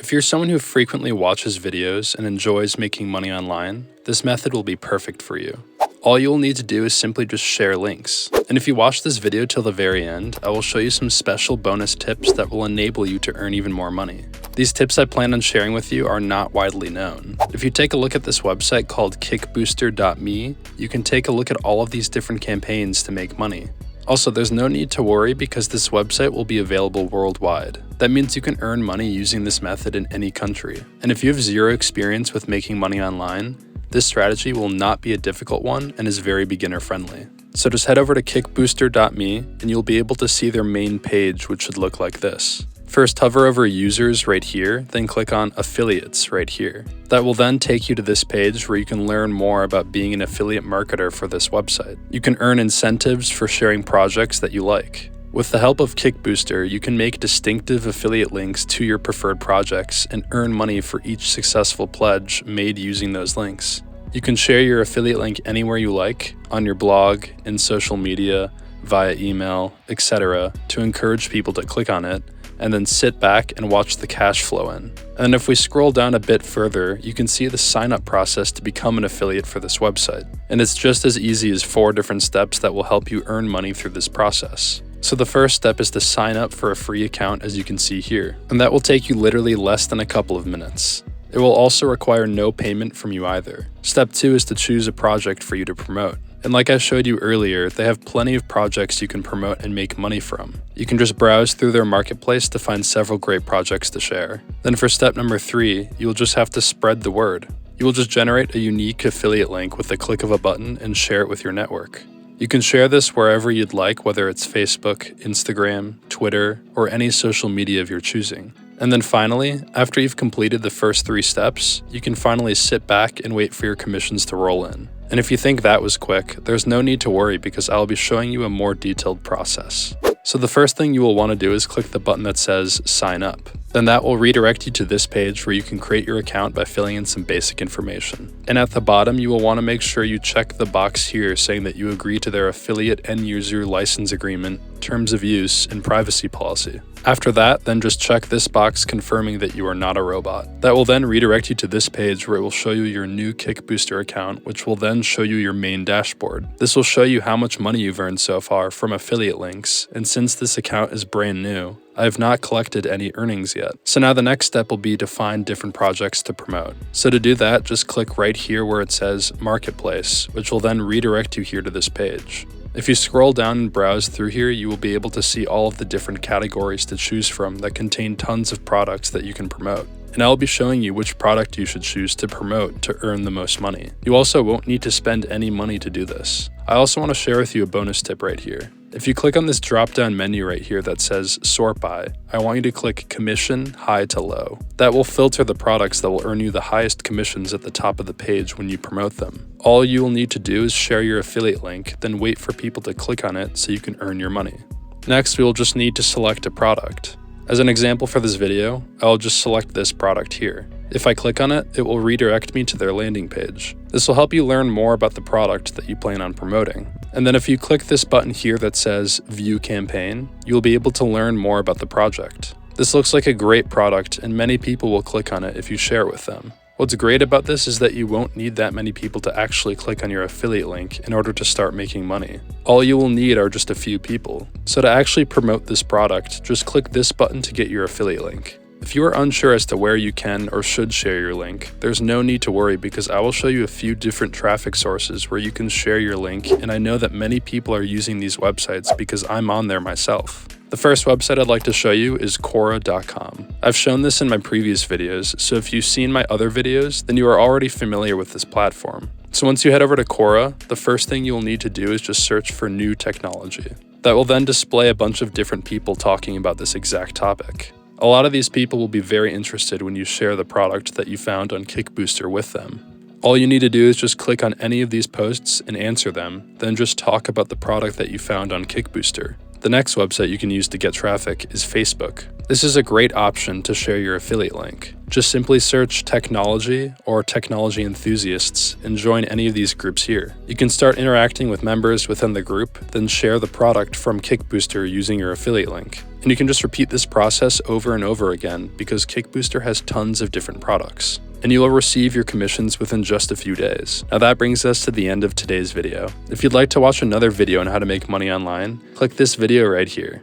If you're someone who frequently watches videos and enjoys making money online, this method will be perfect for you. All you'll need to do is simply just share links. And if you watch this video till the very end, I will show you some special bonus tips that will enable you to earn even more money. These tips I plan on sharing with you are not widely known. If you take a look at this website called kickbooster.me, you can take a look at all of these different campaigns to make money. Also, there's no need to worry because this website will be available worldwide. That means you can earn money using this method in any country. And if you have zero experience with making money online, this strategy will not be a difficult one and is very beginner friendly. So just head over to kickbooster.me and you'll be able to see their main page, which should look like this. First, hover over users right here, then click on affiliates right here. That will then take you to this page where you can learn more about being an affiliate marketer for this website. You can earn incentives for sharing projects that you like. With the help of Kickbooster, you can make distinctive affiliate links to your preferred projects and earn money for each successful pledge made using those links. You can share your affiliate link anywhere you like, on your blog, in social media, via email, etc., to encourage people to click on it, and then sit back and watch the cash flow in. And if we scroll down a bit further, you can see the sign-up process to become an affiliate for this website. And it's just as easy as 4 different steps that will help you earn money through this process. So the first step is to sign up for a free account, as you can see here, and that will take you literally less than a couple of minutes. It will also require no payment from you either. Step 2 is to choose a project for you to promote. And like I showed you earlier, they have plenty of projects you can promote and make money from. You can just browse through their marketplace to find several great projects to share. Then for step number 3, you will just have to spread the word. You will just generate a unique affiliate link with the click of a button and share it with your network. You can share this wherever you'd like, whether it's Facebook, Instagram, Twitter, or any social media of your choosing. And then finally, after you've completed the first 3 steps, you can finally sit back and wait for your commissions to roll in. And if you think that was quick, there's no need to worry because I'll be showing you a more detailed process. So the first thing you will want to do is click the button that says sign up. Then that will redirect you to this page where you can create your account by filling in some basic information. And at the bottom, you will want to make sure you check the box here saying that you agree to their affiliate end user license agreement, terms of use, and privacy policy. After that, then just check this box confirming that you are not a robot. That will then redirect you to this page where it will show you your new Kickbooster account, which will then show you your main dashboard. This will show you how much money you've earned so far from affiliate links, and since this account is brand new, I have not collected any earnings yet. So now the next step will be to find different projects to promote. So to do that, just click right here where it says Marketplace, which will then redirect you here to this page. If you scroll down and browse through here, you will be able to see all of the different categories to choose from that contain tons of products that you can promote. And I'll be showing you which product you should choose to promote to earn the most money. You also won't need to spend any money to do this. I also want to share with you a bonus tip right here. If you click on this drop-down menu right here that says Sort By, I want you to click Commission High to Low. That will filter the products that will earn you the highest commissions at the top of the page when you promote them. All you will need to do is share your affiliate link, then wait for people to click on it so you can earn your money. Next, we will just need to select a product. As an example for this video, I'll just select this product here. If I click on it, it will redirect me to their landing page. This will help you learn more about the product that you plan on promoting. And then if you click this button here that says View Campaign, you'll be able to learn more about the project. This looks like a great product and many people will click on it if you share it with them. What's great about this is that you won't need that many people to actually click on your affiliate link in order to start making money. All you will need are just a few people. So to actually promote this product, just click this button to get your affiliate link. If you are unsure as to where you can or should share your link, there's no need to worry because I will show you a few different traffic sources where you can share your link, and I know that many people are using these websites because I'm on there myself. The first website I'd like to show you is Quora.com. I've shown this in my previous videos, so if you've seen my other videos, then you are already familiar with this platform. So once you head over to Quora, the first thing you'll need to do is just search for new technology. That will then display a bunch of different people talking about this exact topic. A lot of these people will be very interested when you share the product that you found on Kickbooster with them. All you need to do is just click on any of these posts and answer them, then just talk about the product that you found on Kickbooster. The next website you can use to get traffic is Facebook. This is a great option to share your affiliate link. Just simply search technology or technology enthusiasts and join any of these groups here. You can start interacting with members within the group, then share the product from Kickbooster using your affiliate link. And you can just repeat this process over and over again because Kickbooster has tons of different products. And you will receive your commissions within just a few days. Now that brings us to the end of today's video. If you'd like to watch another video on how to make money online, click this video right here.